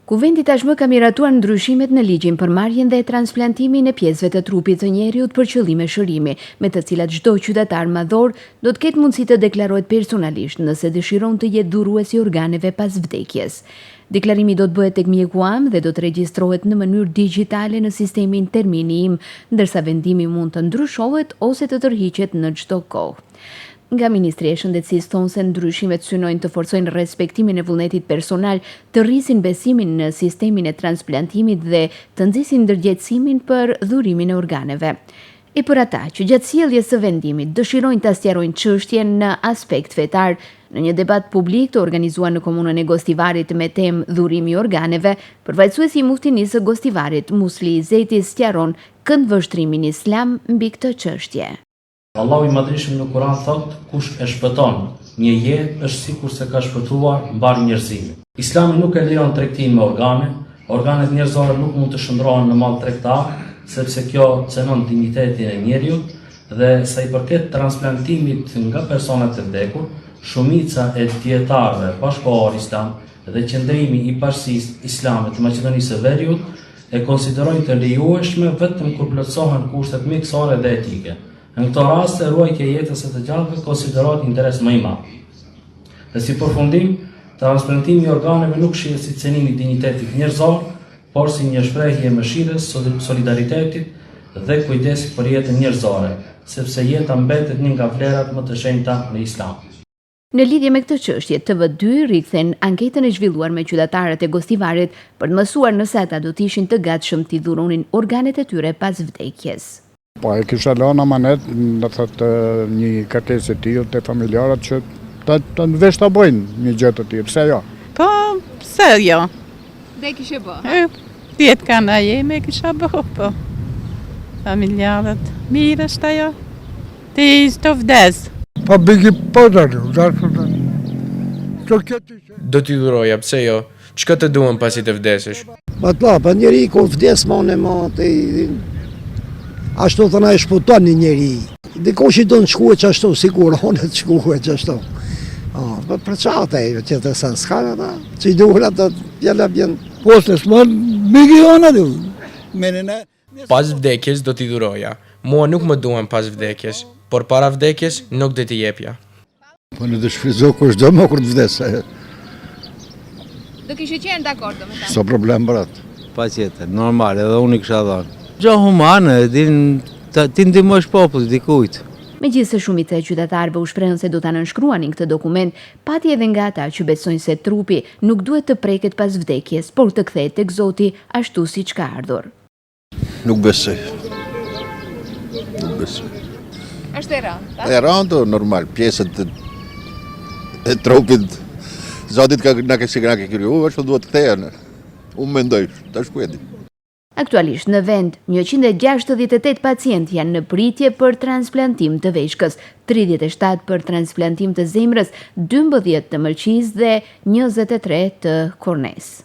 Kuvendi tashmë ka miratuar ndryshimet në ligjin për marrjen dhe transplantimin e pjesëve të trupit të njeriut për qëllime shërimi, me të cilat çdo qytetar madhor do të ketë mundësi të deklarohet personalisht nëse dëshiron të jetë dhurues i organeve pas vdekjes. Deklarimi do të bëhet tek mjeku am dhe do të regjistrohet në mënyrë digjitale në sistemin Termini-im, ndërsa vendimi mund të ndryshohet ose të tërhiqet në çdo kohë. Nga Ministria e Shëndetësisë thonë se ndryshimet synojnë të forcojnë respektimin e vullnetit personal, të rrisin besimin në sistemin e transplantimit dhe të nxisin ndërgjegjësimin për dhurimin e organeve. E për ata që gjatë sjelljes së vendimit dëshirojnë ta sqarojnë çështjen në aspekt fetar, në një debat publik të organizuar në komunën e Gostivarit me temë dhurimi i organeve, përfaqësuesi i muftinisë së Gostivarit, Musli Zeti, sqaron këndvështrimin islam mbi këtë çështje. Allahu i Madhreshëm në Kur'an thot, kush e shpëton një jetë është sikur se ka shpëtuar mbar njerëzimin. Islami nuk e lejon tregtimin me organe, organet njerëzore nuk mund të shndrohen në mall tregtar, sepse kjo cenon dinjitetin e njeriut dhe sa i përket transplantimit nga personat të vdekur, shumica e dietarëve bashkëkohor islam dhe qendrimi i Parësisë Islame të Maqedonisë së Veriut e konsiderojnë të lejueshme vetëm kur plotësohen kushtet mjekësore dhe etike. Në këto raste, ruajtja e jetës së të gjallëve konsiderohet interes më i madh. Dhe si përfundim, transplantimi i organeve nuk shihet si cënim i dinjitetit njerëzor, por si një shprehje mëshirës, solidaritetit dhe kujdesit për jetën njerëzore, sepse jeta mbetet një nga vlerat më të shenjta në Islam. Në lidhje me këtë çështje, TV2 rikthén anketën e zhvilluar me qytetarët e Gostivarit për të mësuar nëse ata do të ishin të gatshëm t'i dhuronin organet e tyre pas vdekjes. Po e kisha lënë amanet, do thotë një kërkesë e tillë te familjarët që të vesh ta bëjnë një gjë të tillë, pse jo? Po, pse jo? Dhe kishe bë? Tjetë kanë jeme kisha bë, po. Familjarët, mirë është ajo. Ti s'to vdes. Po bigi po dalë, Do t'i dhuroja, pse jo? Çka të duan pasi të vdesësh? Pa njeri kur vdes mone mo te ashtu thëna e shputon një njeri. Dikush i do në shkuet që ashtu, sigur, onë të shkuet që ashtu. Për qatë e, që të sa s'ka ata, që i duhur atë pjella bjen. Postes, më miliona du. Pas vdekjes do t'i dhuroja. Mua nuk më duan pas vdekjes, por para vdekjes nuk do t'i jepja. Po në të shfrizo kush do më kur të vdes. Do kishe qenë dakord me ta? S'o problem për atë. Pa tjetër, normal, edhe unë i kisha dhënë. Gjo humane, ti ndihmosh popullit, dikujt. Megjithëse shumica e qytetarëve u shprehën se do ta nënshkruanin këtë dokument, pati edhe nga ata që besojnë se trupi nuk duhet të preket pas vdekjes, por të kthehet tek Zoti ashtu siç ka ardhur. Nuk besoj. Është e rëndë. E rëndë, normal, pjesët e trupit Zotit na ka kriju, ashtu duhet të kthehen. Unë mendoj, tash ku e di. Aktualisht në vend, 168 pacientë janë në pritje për transplantim të veshkës, 37 për transplantim të zemrës, 12 të mëlçisë dhe 23 të kornesë.